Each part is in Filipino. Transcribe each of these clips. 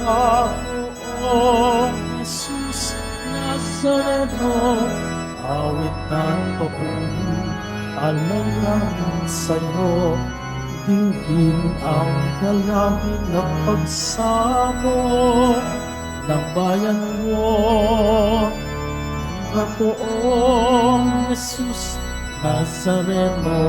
Panginoong Jesus Nazareno, awit at papuri, alanganin sa'yo, dinggin ang dalangin ng pagsamo ng bayan mo. Panginoong Jesus Nazareno.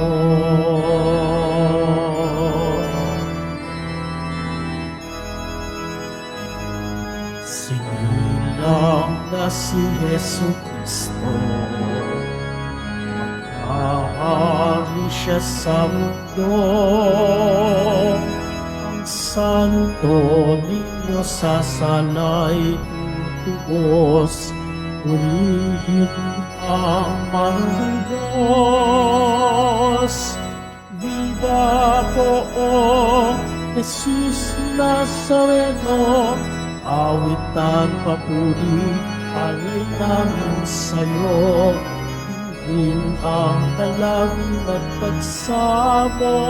Sinilang na si Jesu Cristo, maghahari siya sa mundo. Ang santo ninyo sasalay tutubos, purihin ang Diyos. Viva Poong Jesus Nazareno, awit at papuri, alay namin sa'yo. Dinggin ang dalangin at pagsamo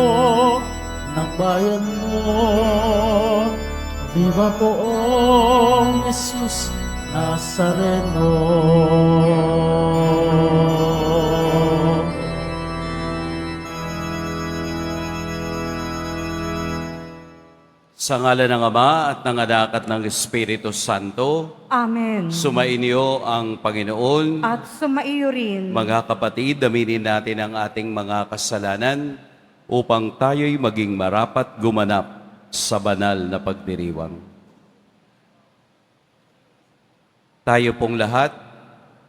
ng bayan mo. Viva Poong Jesus Nazareno. Sa ngalan ng Ama at ng Anak at ng Espiritu Santo, Amen. sumainyo ang Panginoon. At sumaiyo rin. Mga kapatid, aminin natin ang ating mga kasalanan upang tayo'y maging marapat gumanap sa banal na pagdiriwang. Tayo pong lahat,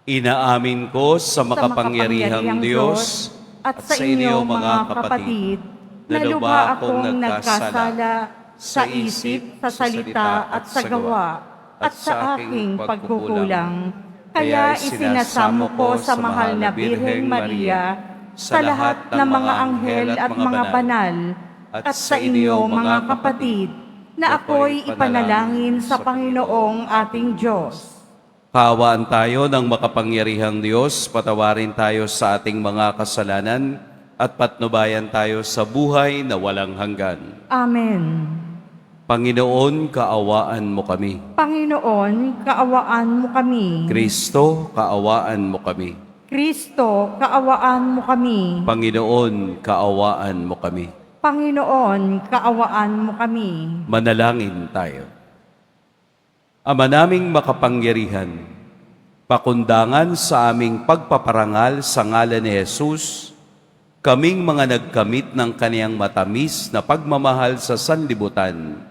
inaamin ko sa makapangyarihang Diyos at sa inyo mga kapatid, na lubha akong nagkasala sa isip, sa salita at sa gawa, at sa aking pagkukulang. Kaya isinasamo ko sa mahal na Birheng Maria, sa lahat ng mga anghel at mga banal, at sa inyo mga kapatid, na ako'y ipanalangin sa Panginoong ating Diyos. Kaawaan tayo ng makapangyarihang Diyos, patawarin tayo sa ating mga kasalanan, at patnubayan tayo sa buhay na walang hanggan. Amen. Panginoon, kaawaan mo kami. Panginoon, kaawaan mo kami. Kristo, kaawaan mo kami. Kristo, kaawaan mo kami. Panginoon, kaawaan mo kami. Panginoon, kaawaan mo kami. Manalangin tayo. Ama naming makapangyarihan, pakundangan sa aming pagpaparangal sa ngalan ni Jesus, kaming mga nagkamit ng kaniyang matamis na pagmamahal sa sanlibutan,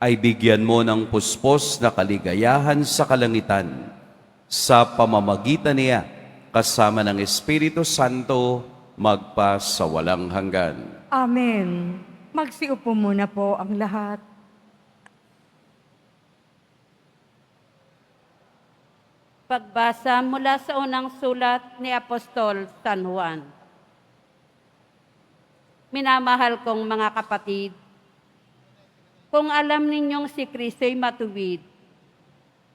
ay bigyan mo ng puspos na kaligayahan sa kalangitan sa pamamagitan niya kasama ng Espiritu Santo magpa sa walang hanggan. Amen. Magsiupo muna po ang lahat. Pagbasa mula sa unang sulat ni Apostol San Juan. Minamahal kong mga kapatid, kung alam ninyong si Kristo'y matuwid,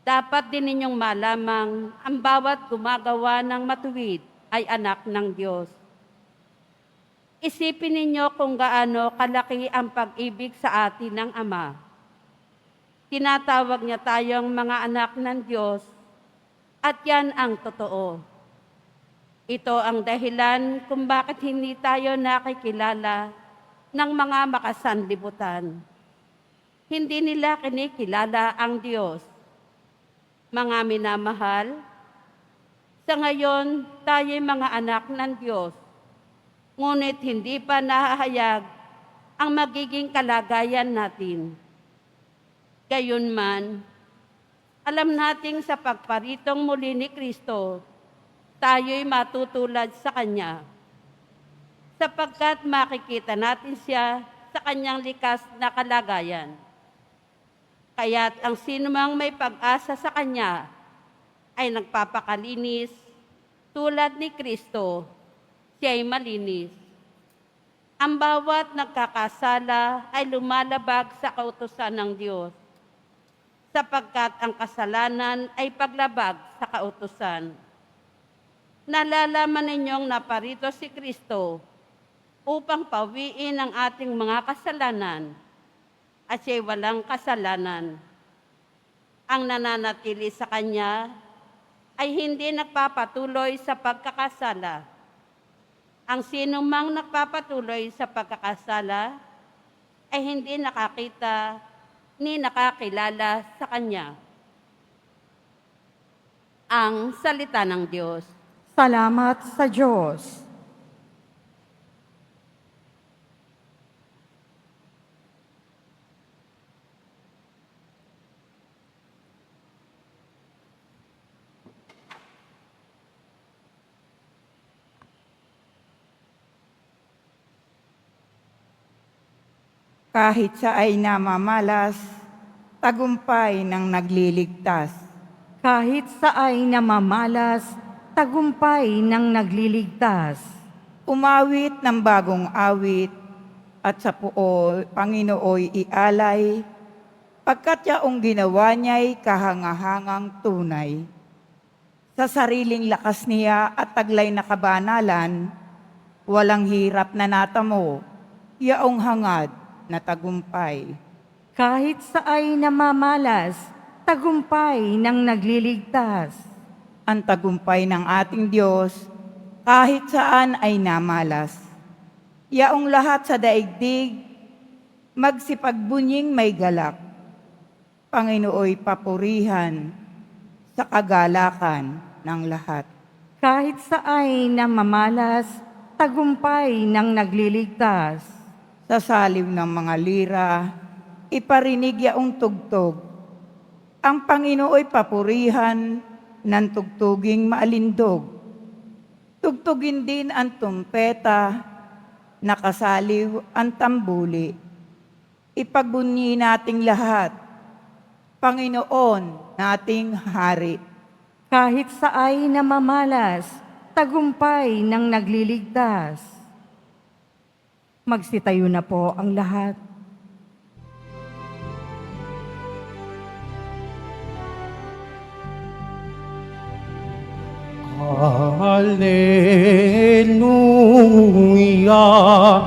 dapat din ninyong malamang ang bawat gumagawa ng matuwid ay anak ng Diyos. Isipin ninyo kung gaano kalaki ang pag-ibig sa atin ng Ama. Tinatawag niya tayong mga anak ng Diyos at yan ang totoo. Ito ang dahilan kung bakit hindi tayo nakikilala ng mga makasanlibutan. Hindi nila kinikilala ang Diyos. Mga minamahal, sa ngayon tayo'y mga anak ng Diyos, ngunit hindi pa nahahayag ang magiging kalagayan natin. Gayunman, alam nating sa pagparitong muli ni Kristo, tayo'y matutulad sa Kanya, sapagkat makikita natin siya sa Kanyang likas na kalagayan. Kaya't ang sinumang may pag-asa sa Kanya ay nagpapakalinis tulad ni Kristo, siya'y malinis. Ang bawat nagkakasala ay lumalabag sa kautusan ng Diyos, sapagkat ang kasalanan ay paglabag sa kautusan. Nalalaman ninyong naparito si Kristo upang pawiin ang ating mga kasalanan, at siya'y walang kasalanan. ang nananatili sa kanya ay hindi nagpapatuloy sa pagkakasala. Ang sinumang nagpapatuloy sa pagkakasala ay hindi nakakita ni nakakilala sa kanya. Ang salita ng Diyos. Salamat sa Diyos. Kahit sa ay namamalas, tagumpay ng nagliligtas. Kahit sa ay namamalas, tagumpay ng nagliligtas. Umawit ng bagong awit, at sa puo, Panginooy ialay, pagkat yaong ginawa niya'y kahangahangang tunay. Sa sariling lakas niya at taglay na kabanalan, walang hirap na natamo, yaong hangad na tagumpay. Kahit sa ay namamalas, tagumpay ng nagliligtas. Ang tagumpay ng ating Diyos, kahit saan ay namalas. Yaong lahat sa daigdig, magsipagbunying may galak. Panginooy papurihan sa kagalakan ng lahat. Kahit sa ay namamalas, tagumpay ng nagliligtas. Sa saliw ng mga lira, iparinig yaong tugtog. Ang Panginooy papurihan ng tugtuging maalindog. Tugtugin din ang tumpeta, nakasaliw ang tambuli. Ipagbunyi nating lahat, Panginoon nating Hari. Kahit sa ay namamalas, tagumpay ng nagliligtas. Magsitayo na po ang lahat. Hallelujah,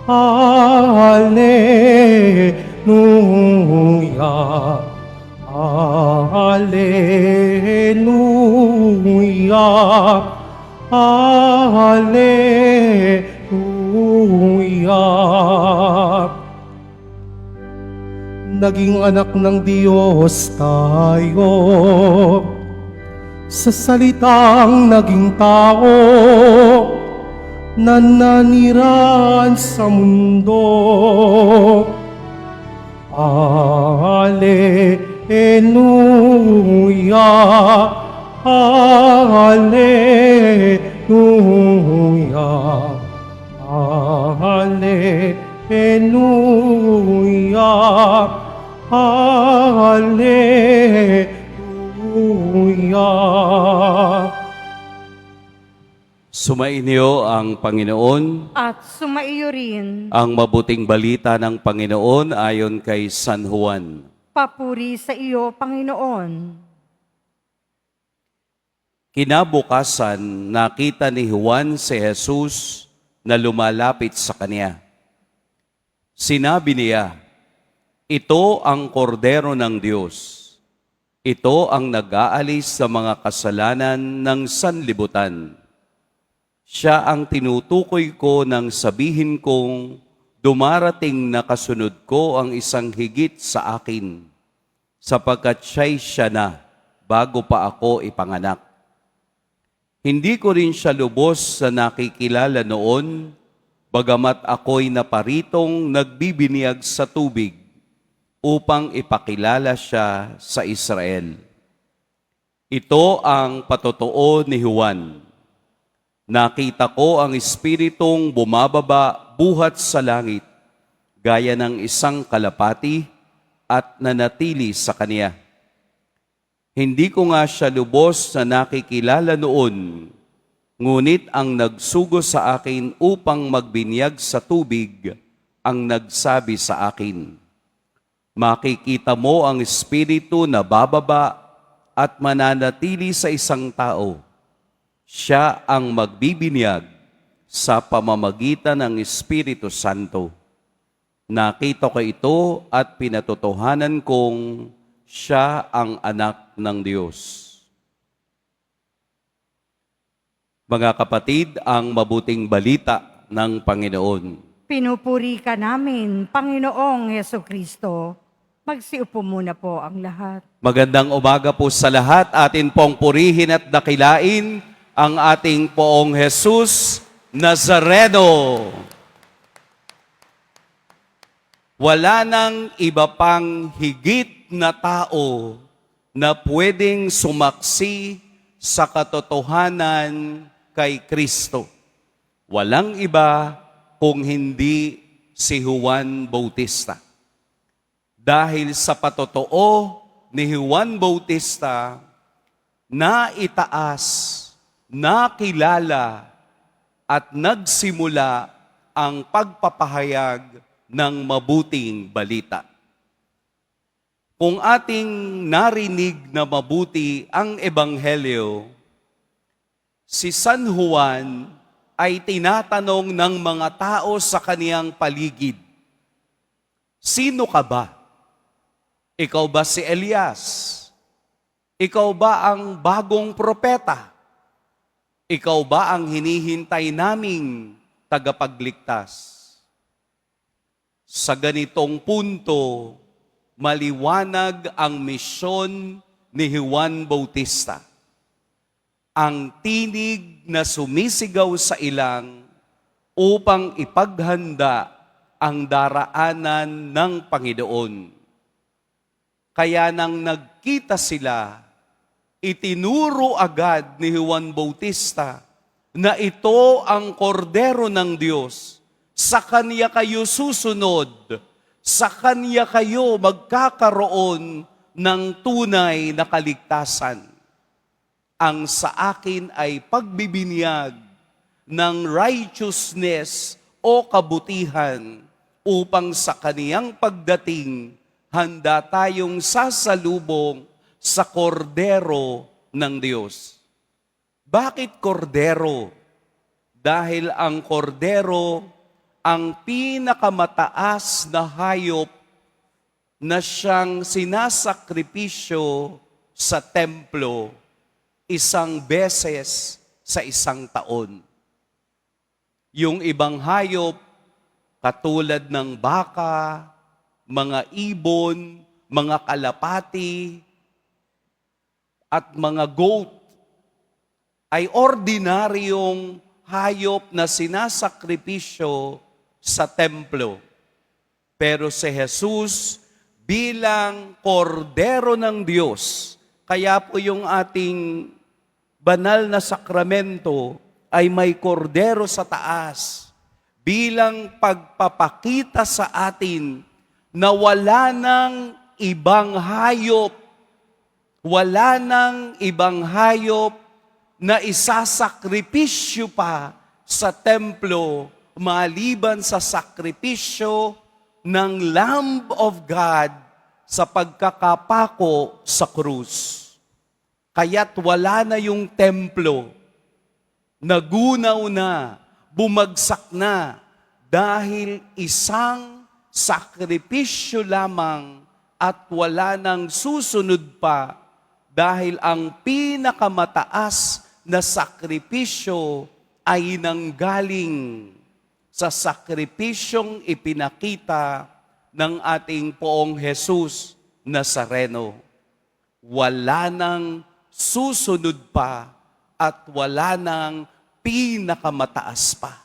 Hallelujah, Hallelujah, Hallelujah. Naging anak ng Diyos tayo, sa salitang naging tao, nananirahan sa mundo. Hallelujah, Hallelujah, Hallelujah, Hallelujah. Sumainyo ang Panginoon. At sumaiyo rin, Ang mabuting balita ng Panginoon ayon kay San Juan. papuri sa iyo, Panginoon. Kinabukasan, nakita ni Juan si Jesus na lumalapit sa kanya. Sinabi niya, "Ito ang kordero ng Diyos. Ito ang nag-aalis sa mga kasalanan ng sanlibutan. Siya ang tinutukoy ko nang sabihin kong dumarating na kasunod ko ang isang higit sa akin, sapagkat siya na bago pa ako ipanganak. Hindi ko rin siya lubos sa nakikilala noon, bagamat ako'y naparitong nagbibiniyag sa tubig upang ipakilala siya sa Israel. Ito ang patotoo ni Juan. Nakita ko ang Espiritong bumababa buhat sa langit, gaya ng isang kalapati at nanatili sa kanya. Hindi ko nga siya lubos na nakikilala noon, ngunit ang nagsugo sa akin upang magbinyag sa tubig ang nagsabi sa akin, makikita mo ang Espiritu na bababa at mananatili sa isang tao. Siya ang magbibinyag sa pamamagitan ng Espiritu Santo. Nakita ko ito at pinatotohanan kong siya ang anak ng Diyos. Mga kapatid, ang mabuting balita ng Panginoon. Pinupuri ka namin, Panginoong Heso Kristo. Magsiupo muna po ang lahat. Magandang umaga po sa lahat. Atin pong purihin at dakilain ang ating Poong Jesus Nazareno. Wala nang iba pang higit na tao na pwedeng sumaksi sa katotohanan kay Kristo. Walang iba kung hindi si Juan Bautista. Dahil sa patotoo ni Juan Bautista, naitaas, nakilala, at nagsimula ang pagpapahayag ng mabuting balita. Kung ating narinig na mabuti ang Ebanghelyo, si San Juan ay tinatanong ng mga tao sa kaniyang paligid, "Sino ka ba? Ikaw ba si Elias? Ikaw ba ang bagong propeta? Ikaw ba ang hinihintay naming tagapagligtas?" Sa ganitong punto, maliwanag ang misyon ni Juan Bautista. Ang tinig na sumisigaw sa ilang upang ipaghanda ang daraanan ng Panginoon. Kaya nang nagkita sila, itinuro agad ni Juan Bautista na ito ang kordero ng Diyos. Sa Kanya kayo susunod, sa Kanya kayo magkakaroon ng tunay na kaligtasan. Ang sa akin ay pagbibinyag ng righteousness o kabutihan upang sa kaniyang pagdating, handa tayong sasalubong sa kordero ng Diyos. Bakit kordero? Dahil ang kordero ang pinakamataas na hayop na siyang sinasakripisyo sa templo isang beses sa isang taon. Yung ibang hayop, katulad ng baka, mga ibon, mga kalapati, at mga goat, ay ordinaryong hayop na sinasakripisyo sa templo. Pero si Jesus, bilang kordero ng Diyos, kaya po yung ating banal na sakramento ay may kordero sa taas bilang pagpapakita sa atin na wala nang ibang hayop, na isasakripisyo pa sa templo maliban sa sakripisyo ng Lamb of God sa pagkakapako sa krus. Kaya't wala na yung templo, nagunaw na, bumagsak na, dahil isang sakripisyo lamang at wala nang susunod pa, dahil ang pinakamataas na sakripisyo ay nanggaling sa sakripisyong ipinakita ng ating Poong Jesus Nazareno. Wala nang susunod pa at wala nang pinakamataas pa.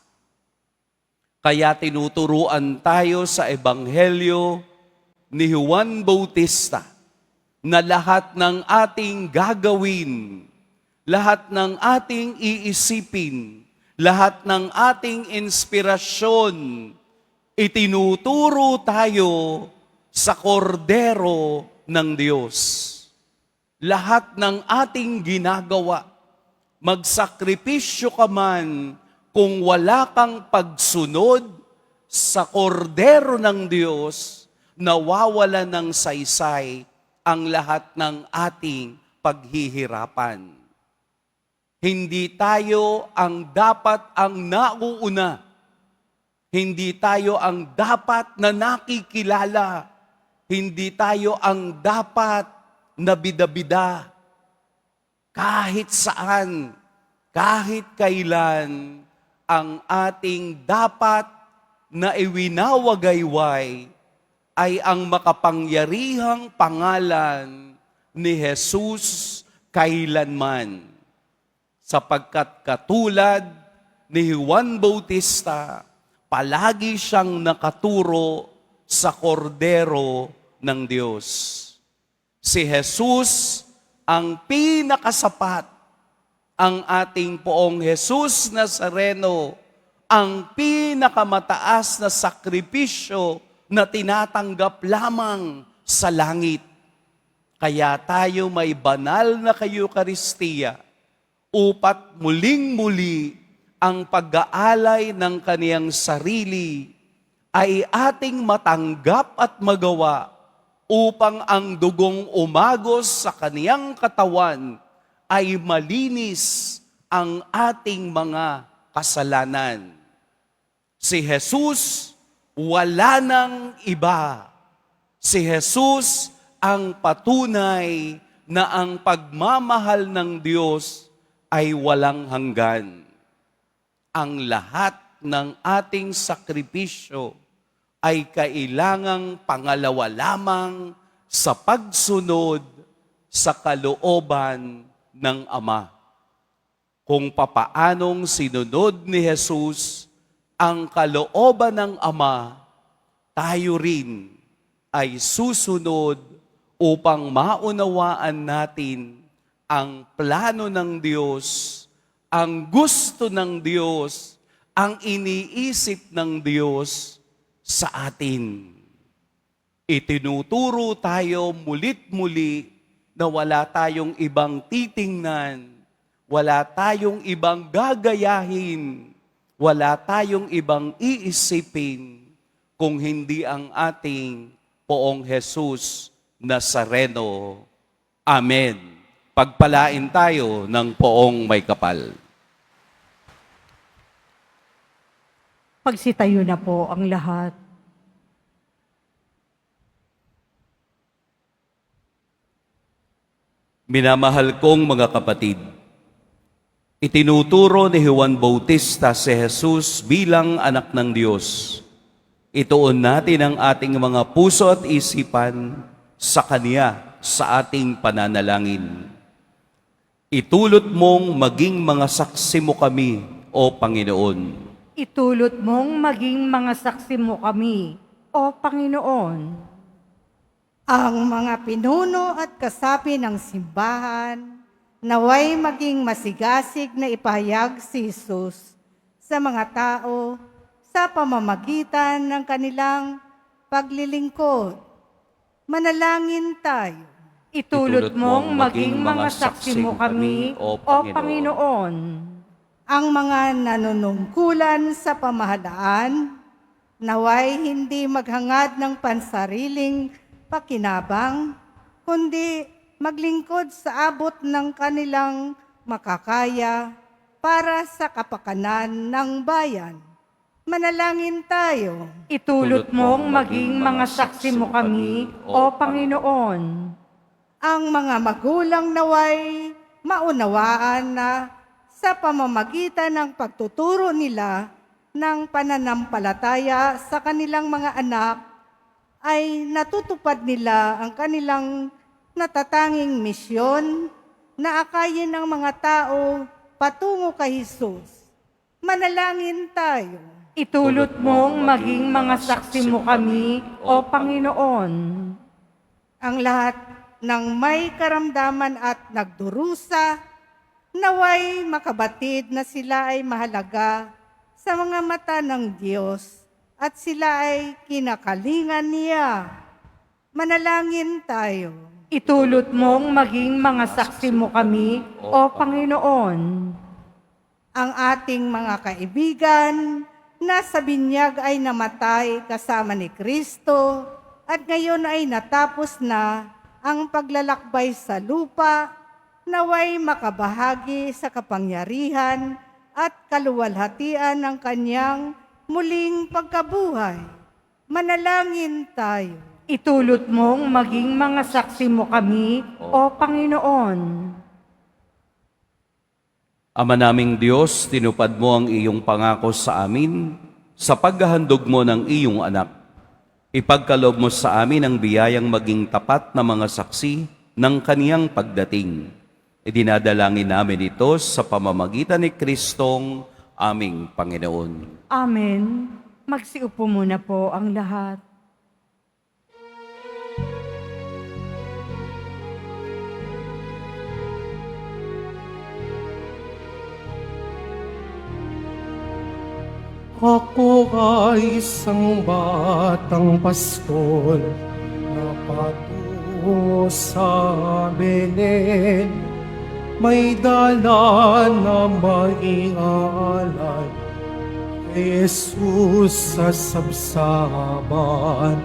Kaya tinuturuan tayo sa Ebanghelyo ni Juan Bautista na lahat ng ating gagawin, lahat ng ating iisipin, lahat ng ating inspirasyon, itinuturo tayo sa kordero ng Diyos. Lahat ng ating ginagawa, magsakripisyo ka man kung wala kang pagsunod sa kordero ng Diyos, nawawala ng saysay ang lahat ng ating paghihirapan. Hindi tayo ang dapat ang nauuna. Hindi tayo ang dapat na nakikilala. Hindi tayo ang dapat na bida-bida. Kahit saan, kahit kailan, ang ating dapat na iwinawagayway ay ang makapangyarihang pangalan ni Jesus kailanman. Sapagkat katulad ni Juan Bautista, palagi siyang nakaturo sa kordero ng Diyos. Si Jesus ang pinakasapat, ang ating Poong Jesus Nazareno, ang pinakamataas na sakripisyo na tinatanggap lamang sa langit. Kaya tayo may banal na Eucharistia upat muling-muli ang pag-aalay ng kaniyang sarili ay ating matanggap at magawa upang ang dugong umagos sa kaniyang katawan ay malinis ang ating mga kasalanan. Si Jesus, wala nang iba. Si Jesus ang patunay na ang pagmamahal ng Diyos ay walang hanggan. Ang lahat ng ating sakripisyo ay kailangang pangalawa lamang sa pagsunod sa kalooban ng Ama. Kung papaanong sinunod ni Jesus ang kalooban ng Ama, tayo rin ay susunod upang maunawaan natin ang plano ng Diyos, ang gusto ng Diyos, ang iniisip ng Diyos sa atin. Itinuturo tayo mulit-muli na wala tayong ibang titingnan, wala tayong ibang gagayahin, wala tayong ibang iisipin kung hindi ang ating Poong Jesus Nazareno. Amen. Pagpalain tayo ng Poong May Kapal. Pagsitayo na po ang lahat. Minamahal kong mga kapatid, itinuturo ni Juan Bautista si Jesus bilang anak ng Diyos. Ituon natin ang ating mga puso at isipan sa Kanya sa ating pananalangin. Itulot mong maging mga saksi mo kami, O Panginoon. Itulot mong maging mga saksi mo kami, O Panginoon. Ang mga pinuno at kasapi ng simbahan, naway maging masigasig na ipahayag si Jesus sa mga tao sa pamamagitan ng kanilang paglilingkod. Manalangin tayo. Itulot mong maging mga saksi mo kami, O Panginoon. Ang mga nanunungkulan sa pamahalaan, naway hindi maghangad ng pansariling pakinabang, kundi maglingkod sa abot ng kanilang makakaya para sa kapakanan ng bayan. Manalangin tayo. Itulot mong maging mga saksi mo kami, O Panginoon. Ang mga magulang naway maunawaan na sa pamamagitan ng pagtuturo nila ng pananampalataya sa kanilang mga anak, ay natutupad nila ang kanilang natatanging misyon na akayin ng mga tao patungo kay Jesus. Manalangin tayo. Itulot mong maging mga saksi mo kami, O Panginoon. Ang lahat ng may karamdaman at nagdurusa, naway makabatid na sila ay mahalaga sa mga mata ng Diyos at sila ay kinakalingan niya. Manalangin tayo. Itulot mong maging mga saksi mo kami, O Panginoon. Ang ating mga kaibigan na sa binyag ay namatay kasama ni Kristo at ngayon ay natapos na ang paglalakbay sa lupa, naway makabahagi sa kapangyarihan at kaluwalhatian ng kanyang muling pagkabuhay. Manalangin tayo. Itulot mong maging mga saksi mo kami, O Panginoon. Ama naming Diyos, tinupad mo ang iyong pangako sa amin sa paghahandog mo ng iyong anak. Ipagkaloob mo sa amin ang biyayang maging tapat na mga saksi ng kaniyang pagdating. Idinadalangin namin ito sa pamamagitan ni Kristong aming Panginoon. Amen. Magsiupo muna po ang lahat. Ako ay isang batang pastol na patungo sa Belen. May dala na maialay kay Jesus sa sabsaban.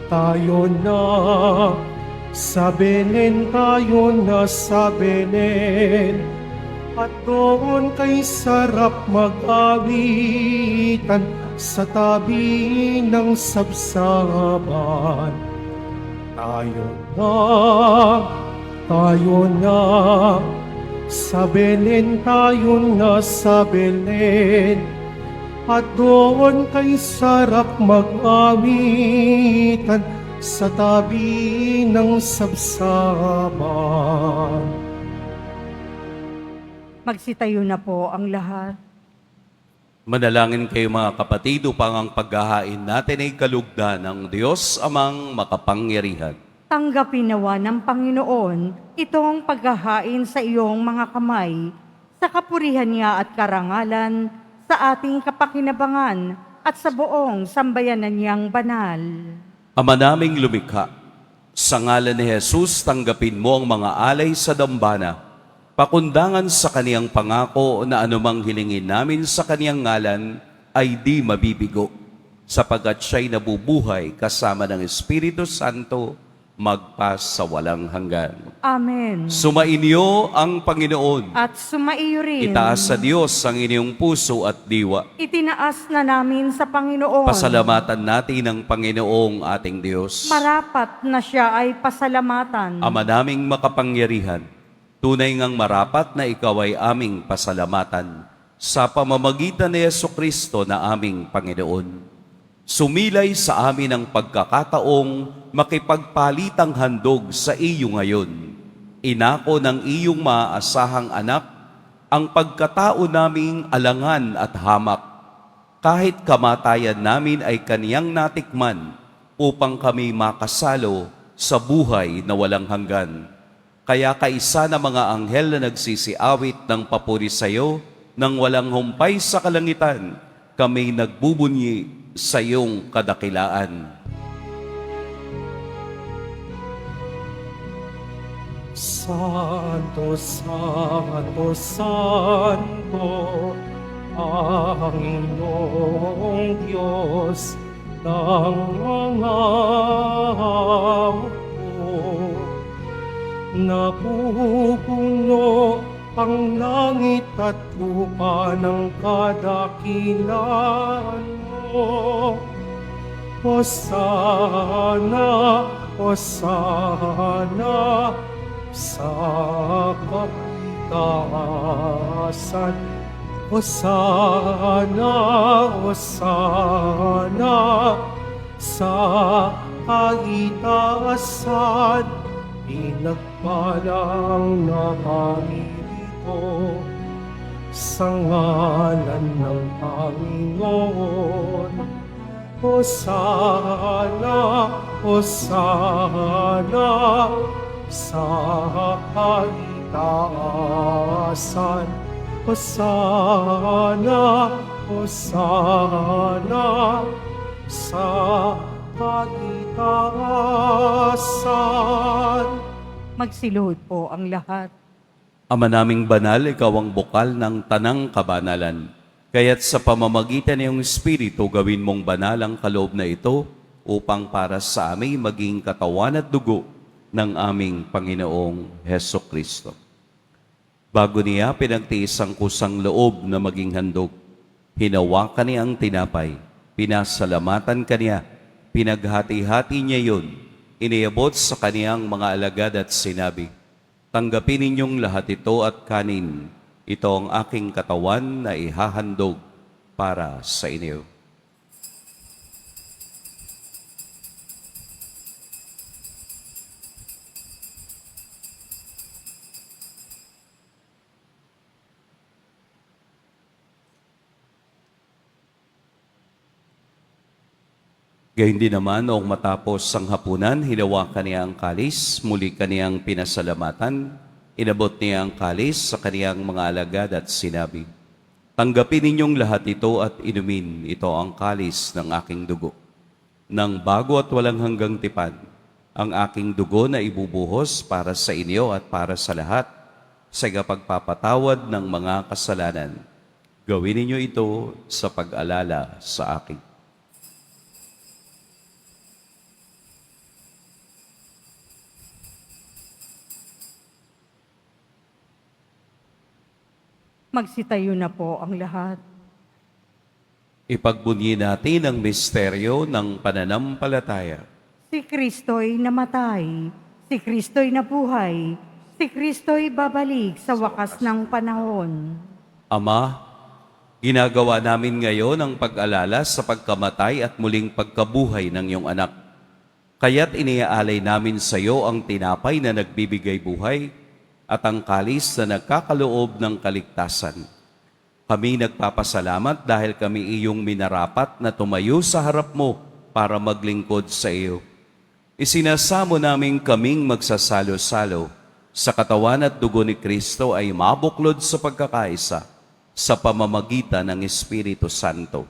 Tayo na, sa Belen, tayo na sa Belen. At doon kay sarap mag-awitan sa tabi ng sabsaban. Tayo na, sa Belen, tayo na sa Belen. At doon kay sarap mag-awitan sa tabi ng sabsaban. Magsitayo na po ang lahat. Manalangin kayo mga kapatid upang ang paghahain natin ay kalugdan ng Diyos amang makapangyarihan. Tanggapin nawa ng Panginoon itong paghahain sa iyong mga kamay, sa kapurihan niya at karangalan, sa ating kapakinabangan at sa buong sambayanan niyang banal. Ama naming lumikha, sa ngalan ni Jesus, tanggapin mo ang mga alay sa dambana, pakundangan sa kaniyang pangako na anumang hilingin namin sa kaniyang ngalan ay di mabibigo, sapagkat siya'y nabubuhay kasama ng Espiritu Santo magpas sa walang hanggan. Amen. Sumainyo ang Panginoon. At sumaiyo rin. Itaas sa Diyos ang inyong puso at diwa. Itinaas na namin sa Panginoon. Pasalamatan natin ang Panginoong ating Diyos. Marapat na siya ay pasalamatan. Ama naming makapangyarihan, tunay ngang marapat na ikaw ay aming pasalamatan sa pamamagitan ni Jesucristo na aming Panginoon. Sumilay sa amin ang pagkakataong makipagpalitang handog sa iyo ngayon. Inako ng iyong maaasahang anak ang pagkatao naming alangan at hamak. Kahit kamatayan namin ay kaniyang natikman upang kami makasalo sa buhay na walang hanggan. Kaya kaisa na mga anghel na nagsisiawit ng papuri sa iyo, nang walang humpay sa kalangitan, kami nagbubunyi sa iyong kadakilaan. Santo, Santo, Santo, Panginoong Diyos ng mga hukbo. Napupuno ang langit at lupa ng kadakilaan mo. Hosana, Hosana, sa kapitaasan. Hosana, Hosana, sa kaitaasan. Pinagpalang nakarito sa ngalan ng Panginoon. Hosana, Hosana, sa kaitaasan. Hosana, Hosana, sa kaitaasan. Magsiluhod po ang lahat. Ama naming banal, ikaw ang bukal ng tanang kabanalan. Kaya't sa pamamagitan ng iyong Espiritu, gawin mong banal ang kaloob na ito upang para sa amin maging katawan at dugo ng aming Panginoong Heso Kristo. Bago niya pinagtiis ang kusang loob na maging handog, hinawakan niya ang tinapay, Pinasalamatan kaniya, pinaghati-hati niya yun, iniabot sa kaniyang mga alagad at sinabi, "Tanggapin ninyong lahat ito at kanin. Ito ang aking katawan na ihahandog para sa inyo." Gayun din naman, noong matapos ang hapunan, hinawakan niya ang kalis, muli kaniyang pinasalamatan, inabot niya ang kalis sa kaniyang mga alagad at sinabi, "Tanggapin ninyong lahat ito at inumin, ito ang kalis ng aking dugo. Nang bago at walang hanggang tipan, ang aking dugo na ibubuhos para sa inyo at para sa lahat, sa pagpapatawad ng mga kasalanan. Gawin ninyo ito sa pag-alala sa akin." Magsitayo na po ang lahat. Ipagbunyi natin ang misteryo ng pananampalataya. Si Kristo'y namatay, si Kristo'y nabuhay, si Kristo'y babalik sa wakas ng panahon. Ama, ginagawa namin ngayon ang pag-alala sa pagkamatay at muling pagkabuhay ng iyong anak. Kaya't iniaalay namin sa iyo ang tinapay na nagbibigay buhay at ang kalis na nagkakaloob ng kaligtasan. Kami nagpapasalamat dahil kami iyong minarapat na tumayo sa harap mo para maglingkod sa iyo. Isinasamo namin kaming magsasalo-salo sa katawan at dugo ni Kristo ay mabuklod sa pagkakaisa sa pamamagitan ng Espiritu Santo.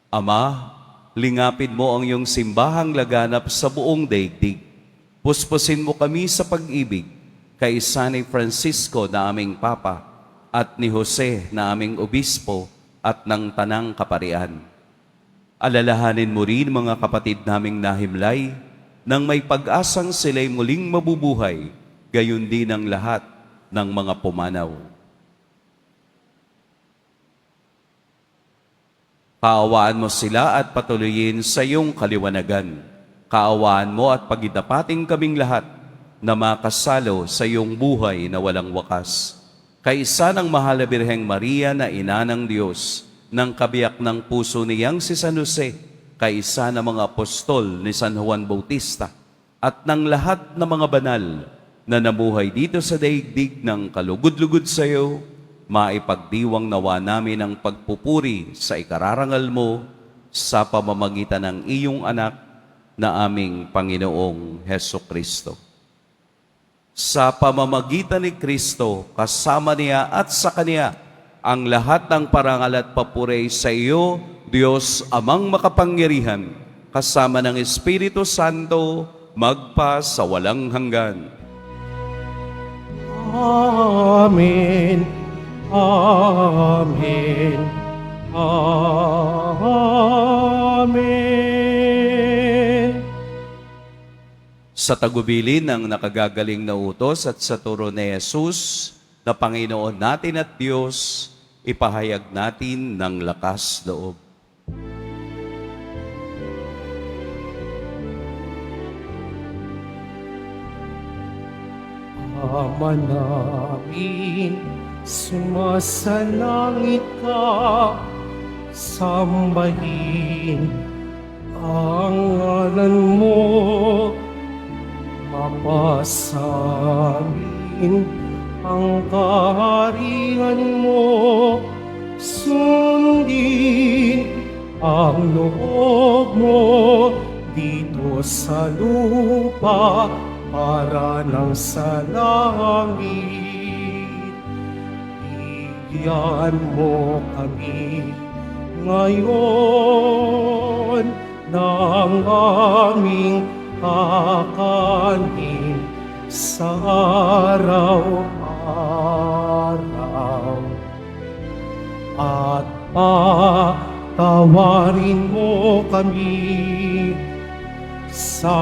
Ama, lingapin mo ang iyong simbahang laganap sa buong daigdig. Puspusin mo kami sa pag-ibig kay San Francisco na aming Papa at ni Jose na aming Obispo at ng Tanang Kaparian. Alalahanin mo rin mga kapatid naming nahimlay nang may pag-asang sila'y muling mabubuhay, gayon din ang lahat ng mga pumanaw. Kaawaan mo sila at patuloyin sa iyong kaliwanagan. Kaawaan mo at pagidapating kaming lahat na makasalo sa iyong buhay na walang wakas. Kaisa ng mahal na Birheng Maria na ina ng Diyos, ng kabiyak ng puso niyang si San Jose, kaisa ng mga apostol ni San Juan Bautista, at ng lahat ng mga banal na namuhay dito sa daigdig ng kalugod-lugod sa iyo, maipagdiwang nawa namin ang pagpupuri sa ikararangal mo sa pamamagitan ng iyong anak na aming Panginoong Heso Kristo. Sa pamamagitan ni Kristo, kasama niya at sa Kanya, ang lahat ng parangal at papuri sa iyo, Diyos Amang makapangyarihan, kasama ng Espiritu Santo, magpa sa walang hanggan. Amen. Amen. Amen. Sa tagubilin ng nakagagaling na utos at sa turo ni Jesus na Panginoon natin at Diyos, ipahayag natin ng lakas loob. Ama namin, sumasalangit ka, sambahin ang ngalan mo. Mapasamin ang kaharian mo, sundin ang loob mo dito sa lupa para nang sa langit. Bigyan mo kami ngayon ng aming kakanin sa araw-araw, at patawarin mo kami sa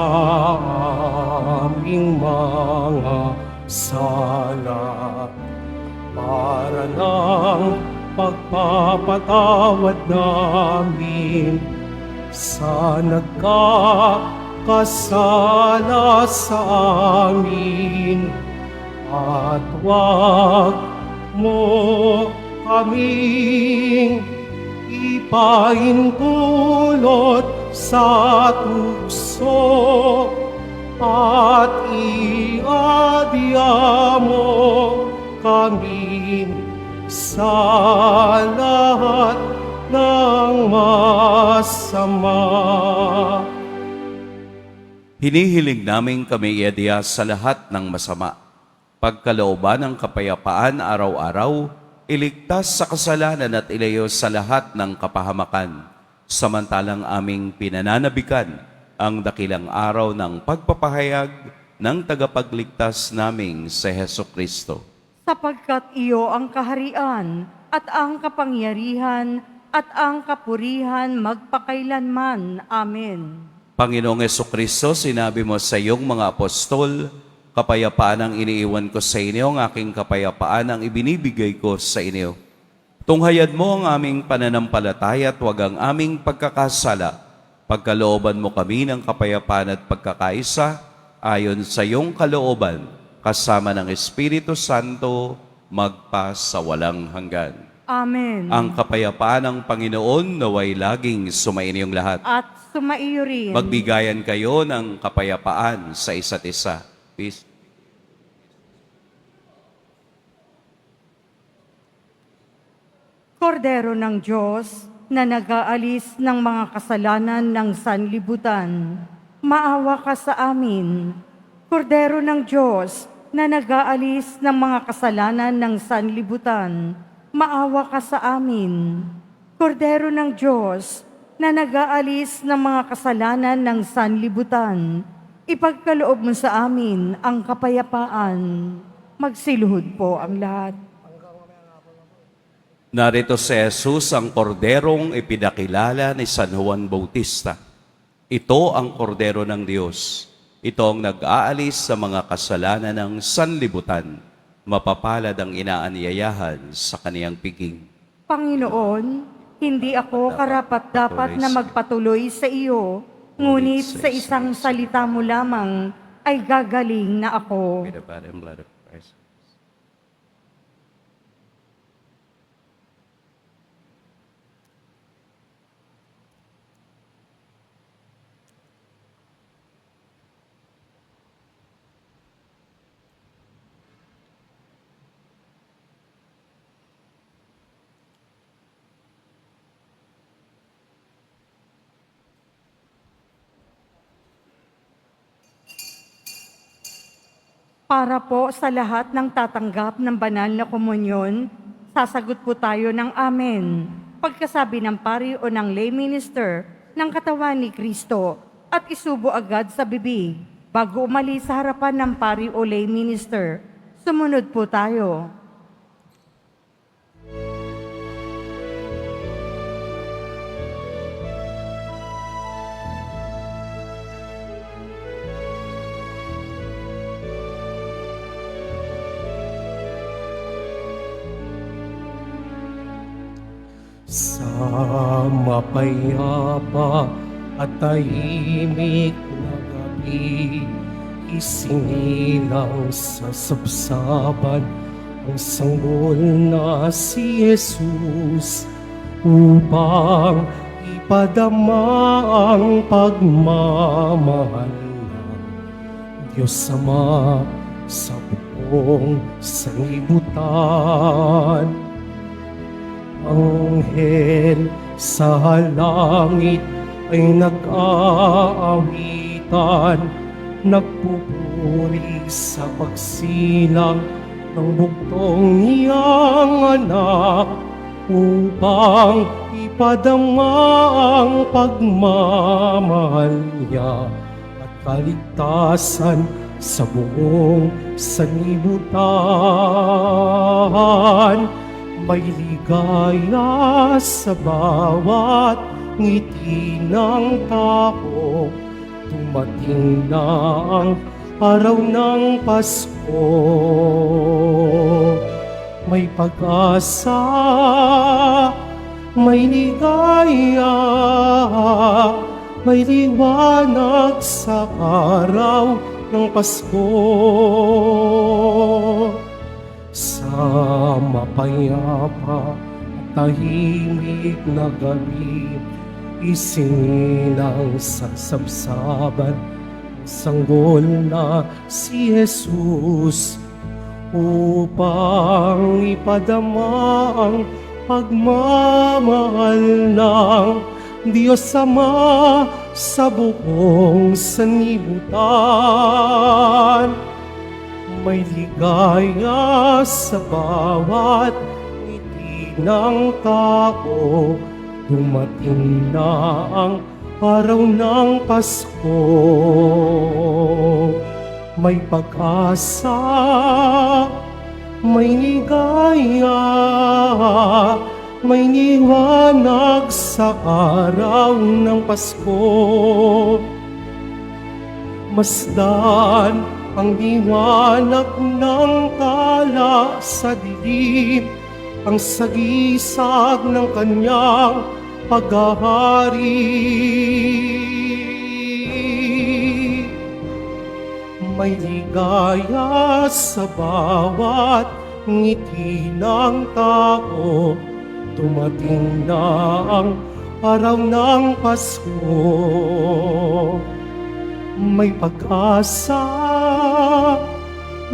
aming mga sala, para ng pagpapatawad namin sa nagkakasala sa amin, at wag mo kaming ipaintulot sa tukso, at iadya mo kami sa lahat ng masama. Hinihiling namin kami iadya sa lahat ng masama. Pagkalooban ng kapayapaan araw-araw, iligtas sa kasalanan at ilayo sa lahat ng kapahamakan. Samantalang aming pinananabikan ang dakilang araw ng pagpapahayag ng tagapagligtas naming si Heso Kristo. Sapagkat iyo ang kaharian at ang kapangyarihan at ang kapurihan magpakailanman. Amen. Panginoong Heso Kristo, sinabi mo sa iyong mga apostol, kapayapaan ang iniiwan ko sa inyo, ang aking kapayapaan ang ibinibigay ko sa inyo. Tunghayad mo ang aming pananampalataya at huwag ang aming pagkakasala. Pagkalooban mo kami ng kapayapaan at pagkakaisa, ayon sa iyong kalooban, kasama ng Espiritu Santo, magpa sa walang hanggan. Amen. Ang kapayapaan ng Panginoon naway laging sumainyong lahat. At sumaiyo rin. Magbigayan kayo ng kapayapaan sa isa't isa. Peace. Kordero ng Diyos, na nag-aalis ng mga kasalanan ng sanlibutan, maawa ka sa amin. Kordero ng Diyos, na nag-aalis ng mga kasalanan ng sanlibutan, maawa ka sa amin. Kordero ng Diyos, na nag-aalis ng mga kasalanan ng sanlibutan, ipagkaloob mo sa amin ang kapayapaan. Magsiluhod po ang lahat. Narito si Jesus, ang korderong ipinakilala ni San Juan Bautista. Ito ang kordero ng Diyos. Ito ang nag-aalis sa mga kasalanan ng sanlibutan. Mapapalad ang inaanyayahan sa kaniyang piging. Panginoon, hindi ako karapat-dapat na magpatuloy sa iyo, ngunit sa isang salita mo lamang ay gagaling na ako. May the body and blood of Christ. Para po sa lahat ng tatanggap ng banal na komunyon, sasagot po tayo ng Amen. Pagkasabi ng pari o ng lay minister ng katawan ni Kristo at isubo agad sa bibig bago umalis sa harapan ng pari o lay minister. Sumunod po tayo. Sa mapayapa at tahimik na gabi, isinilang sa sabsaban ang sanggol na si Jesus upang ipadama ang pagmamahal ng Diyos Ama sa buong sanlibutan. Anghel sa langit ay nag-aawitan, nagpupuri sa pagsilang ng bugtong niyang anak, upang ipadama ang pagmamahal niya at kaligtasan sa buong sanlibutan. May ligaya sa bawat ngiti ng tao, dumating na ang araw ng Pasko. May pag-asa, may ligaya, may liwanag sa araw ng Pasko. Sa mapayapa at tahimik na gabi, isinilang sa sabsaban ang sanggol na si Jesus, upang ipadama ang pagmamahal ng Diyos Ama sa buong sanlibutan. May ligaya sa bawat ngiti ng tao, dumating na ang araw ng Pasko. May pag-asa, may ligaya, may liwanag sa araw ng Pasko. Masdan ang liwanag ng tala sa dilim, ang sagisag ng kanyang paghahari. May ligaya sa bawat ngiti ng tao, dumating na ang araw ng Pasko. May pag-asa,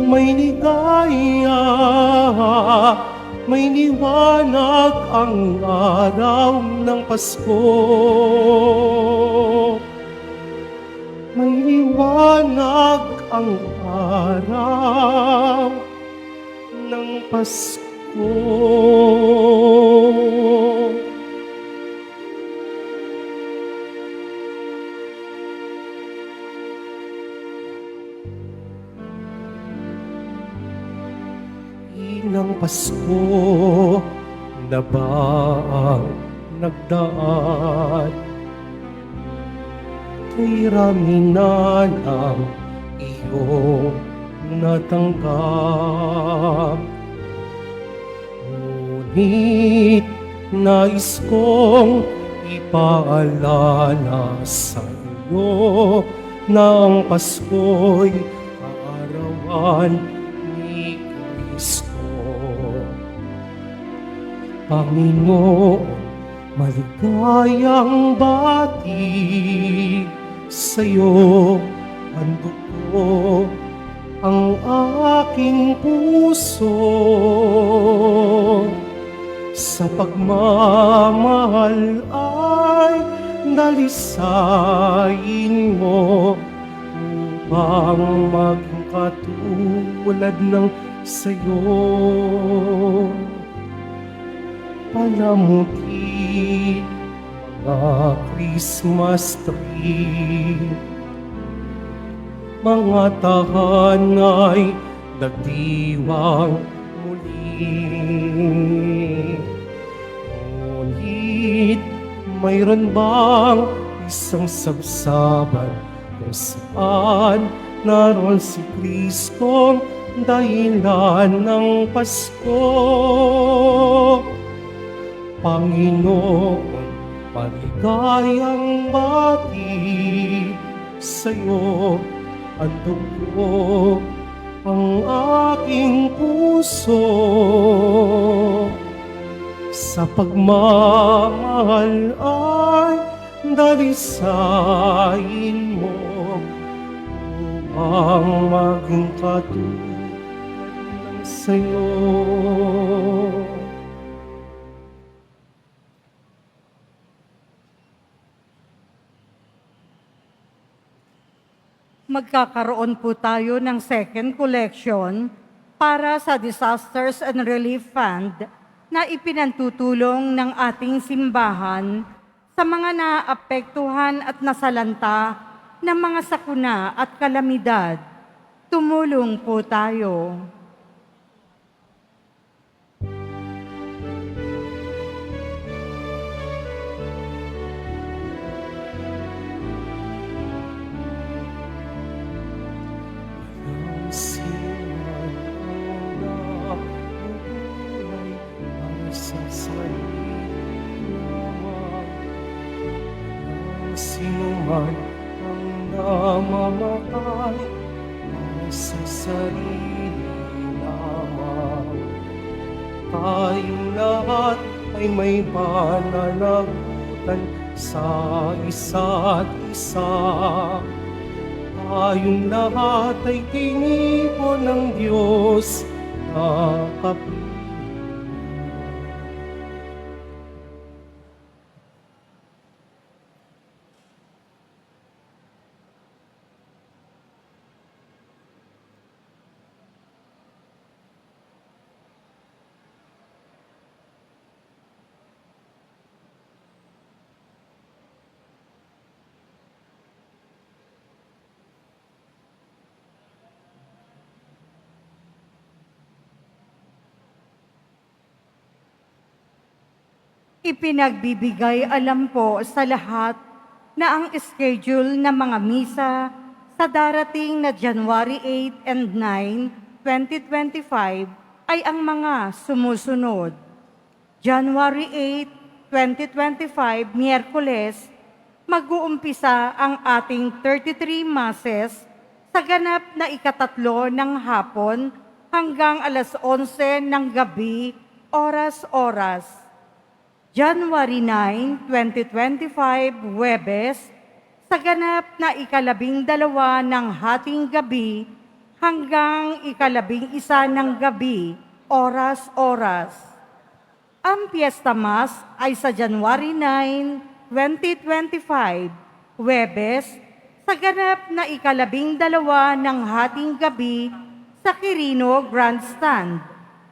may ligaya, may liwanag ang araw ng Pasko. May liwanag ang araw ng Pasko. Ilang Pasko na ba ang nagdaan? Kay rami na ng iyong natanggap. Ngunit nais kong ipaalala sa iyo na ang Pasko'y kaarawan ni Kristo. Panginoon, maligayang bati sa'yo, handog ko ang aking puso. Sa pagmamahal ay dalisain mo, upang maging katulad ng sa'yo. Palamuti mga Christmas tree, mga tahanay nagdiwang muli. Ngunit mayroon bang isang sabsaban kung saan naroon si Kristong dahilan ng Pasko? Panginoon, maligayang bati sa'yo, handog ko ang aking puso. Sa pagmamahal ay dalisain mo, upang maging katulad ng sa'yo. Magkakaroon po tayo ng second collection para sa Disasters and Relief Fund na ipinantutulong ng ating simbahan sa mga naapektuhan at nasalanta ng mga sakuna at kalamidad. Tumulong po tayo. Sino man ang namamatay sa sarili lamang. Tayong lahat ay may pananagutan sa isa't isa. Tayong lahat ay tinipon ng Diyos na kapiling. Ipinagbibigay alam po sa lahat na ang schedule ng mga misa sa darating na January 8 and 9, 2025 ay ang mga sumusunod. January 8, 2025, Miyerkules, mag-uumpisa ang ating 33 masses sa ganap na ikatatlo ng hapon hanggang alas 11 ng gabi, oras-oras. January 9, 2025, Huwebes, sa ganap na ikalabing-dalawa ng hating gabi hanggang ikalabing-isa ng gabi, oras-oras. Ang Fiesta Mass ay sa January 9, 2025, Huwebes, sa ganap na ikalabing-dalawa ng hating gabi sa Quirino Grandstand.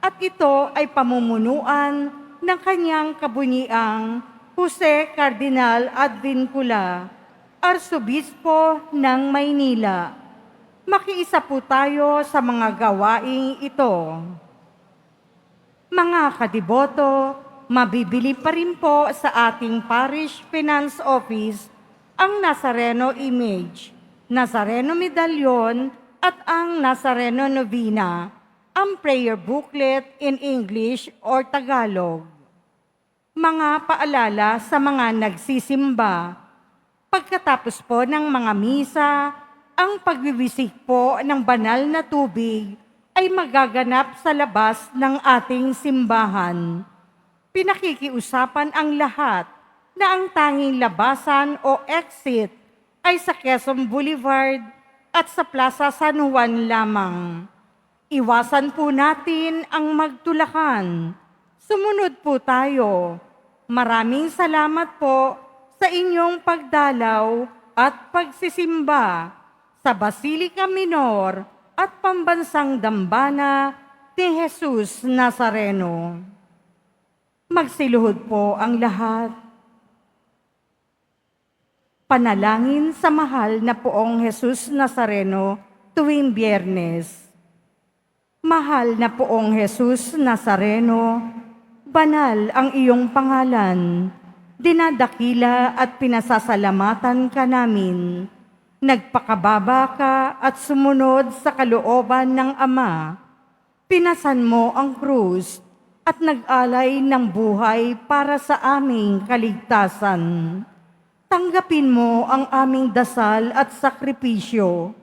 At ito ay pamumunuan ng kanyang kabunyiang Jose Cardinal Advincula, Arsobispo ng Maynila. Makiisa po tayo sa mga gawaing ito. Mga kadiboto, mabibili pa rin po sa ating Parish Finance Office ang Nazareno Image, Nazareno Medallion at ang Nazareno Novena, ang prayer booklet in English or Tagalog. Mga paalala sa mga nagsisimba. Pagkatapos po ng mga misa, ang pagwiwisik po ng banal na tubig ay magaganap sa labas ng ating simbahan. Pinakikiusapan ang lahat na ang tanging labasan o exit ay sa Quezon Boulevard at sa Plaza San Juan lamang. Iwasan po natin ang magtulakan. Sumunod po tayo. Maraming salamat po sa inyong pagdalaw at pagsisimba sa Basilica Minor at Pambansang Dambana ni Jesus Nazareno. Magsiluhod po ang lahat. Panalangin sa mahal na poong Jesus Nazareno tuwing Biyernes. Mahal na poong Jesus Nazareno, banal ang iyong pangalan, dinadakila at pinasasalamatan ka namin. Nagpakababa ka at sumunod sa kalooban ng Ama. Pinasan mo ang krus at nag-alay ng buhay para sa aming kaligtasan. Tanggapin mo ang aming dasal at sakripisyo.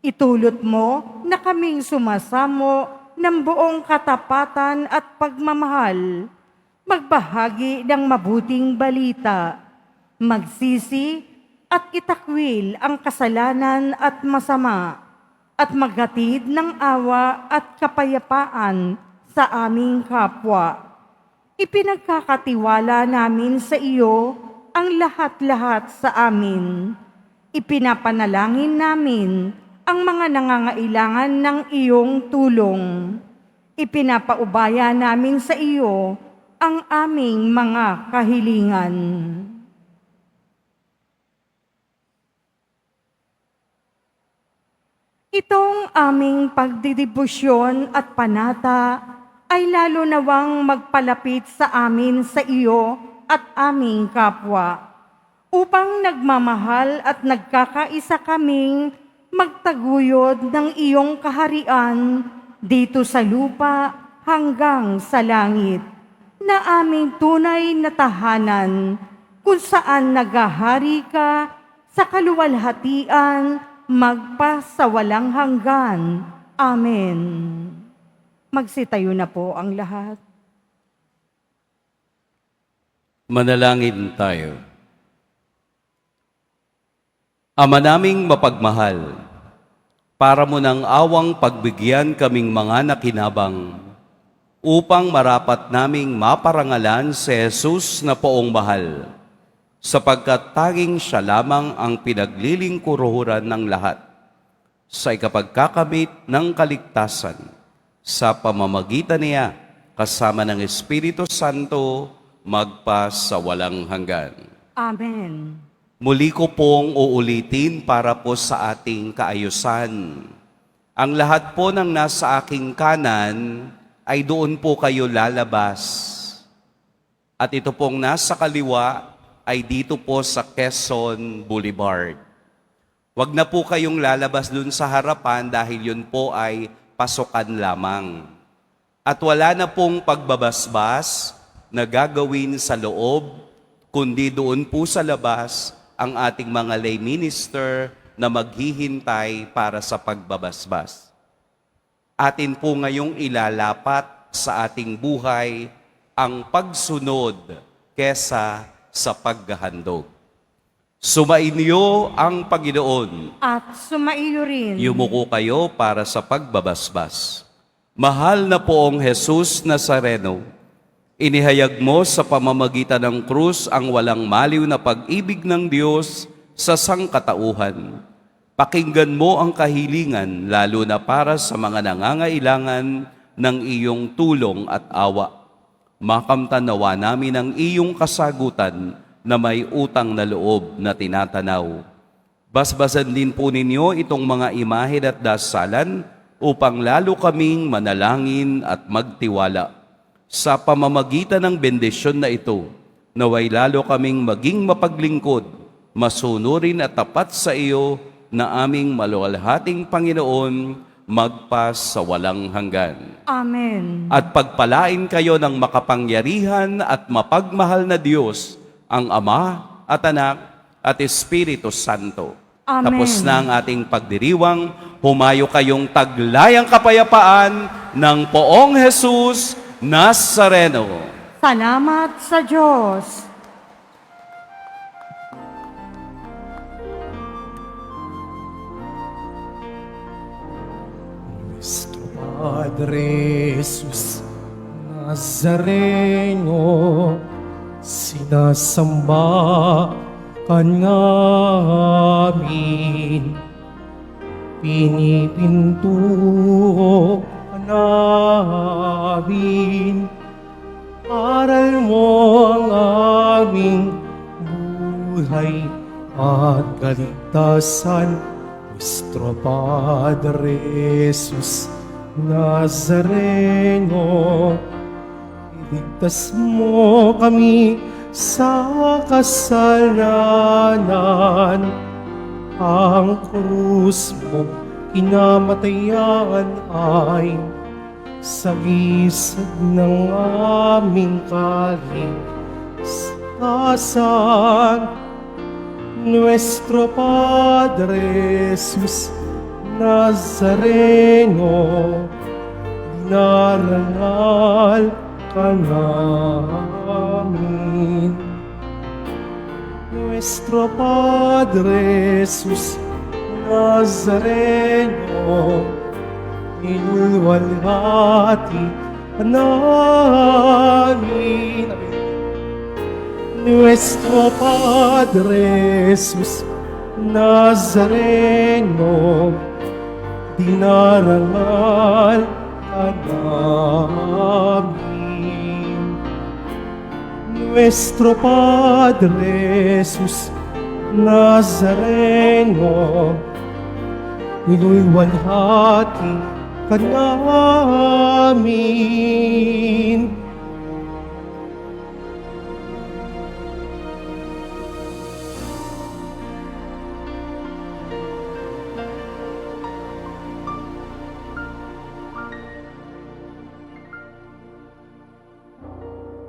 Itulot mo na kaming sumasamo ng buong katapatan at pagmamahal, magbahagi ng mabuting balita, magsisi at itakwil ang kasalanan at masama, at maghatid ng awa at kapayapaan sa aming kapwa. Ipinagkakatiwala namin sa iyo ang lahat-lahat sa amin. Ipinapanalangin namin ang mga nangangailangan ng iyong tulong. Ipinapaubaya namin sa iyo ang aming mga kahilingan. Itong aming pagdidibusyon at panata ay lalo nawang magpalapit sa amin sa iyo at aming kapwa, upang nagmamahal at nagkakaisa kaming magtaguyod ng iyong kaharian dito sa lupa hanggang sa langit, na aming tunay na tahanan kung saan naghahari ka sa kaluwalhatian, magpa sa walang hanggan. Amen. Magsitayo na po ang lahat. Manalangin tayo. Ama naming mapagmahal, para mo ng awang pagbigyan kaming mga nakinabang, upang marapat naming maparangalan si Jesus na poong mahal, sapagkat tanging siya lamang ang pinaglilingkuruhan ng lahat sa ikapagkakamit ng kaligtasan sa pamamagitan niya kasama ng Espiritu Santo magpa sa walang hanggan. Amen. Muli ko pong uulitin para po sa ating kaayusan. Ang lahat po ng nasa aking kanan ay doon po kayo lalabas. At ito pong nasa kaliwa ay dito po sa Quezon Boulevard. Huwag na po kayong lalabas dun sa harapan dahil yun po ay pasukan lamang. At wala na pong pagbabasbas na gagawin sa loob, kundi doon po sa labas ang ating mga lay minister na maghihintay para sa pagbabasbas. Atin po ngayong ilalapat sa ating buhay ang pagsunod kesa sa paghahandog. Sumainyo ang Panginoon. At sumaiyo rin. Yumuko kayo para sa pagbabasbas. Mahal na poong Jesus Nazareno, inihayag mo sa pamamagitan ng krus ang walang maliw na pag-ibig ng Diyos sa sangkatauhan. Pakinggan mo ang kahilingan, lalo na para sa mga nangangailangan ng iyong tulong at awa. Makamtan nawa namin ang iyong kasagutan na may utang na loob na tinatanaw. Basbasan din po ninyo itong mga imahe at dasalan upang lalo kaming manalangin at magtiwala. Sa pamamagitan ng bendisyon na ito, naway lalo kaming maging mapaglingkod, masunurin at tapat sa iyo na aming maluwalhating Panginoon magpa sa walang hanggan. Amen. At pagpalain kayo ng makapangyarihan at mapagmahal na Diyos, ang Ama at Anak at Espiritu Santo. Amen. Tapos na ang ating pagdiriwang, humayo kayong taglayang kapayapaan ng poong Jesus Nazareno. Salamat sa Diyos. Nuestro Padre Jesus Nazareno, sinasamba ka namin, pinipinto ka namin, aral mo ang aming buhay at kaligtasan. Nuestro Padre Jesus Nazareno, iligtas mo kami sa kasalanan. Ang krus mo kinamatayan ay sagisag ng aming kaligtasan. Nuestro Padre Jesus Nazareno, dinarangal ka namin. Nuestro Padre Jesus Nazareno, inulwalhati ka namin. Nuestro Padre Jesus Nazareno, dinarangal ka namin. Nuestro Padre Jesus Nazareno, nilulwalhati ka namin.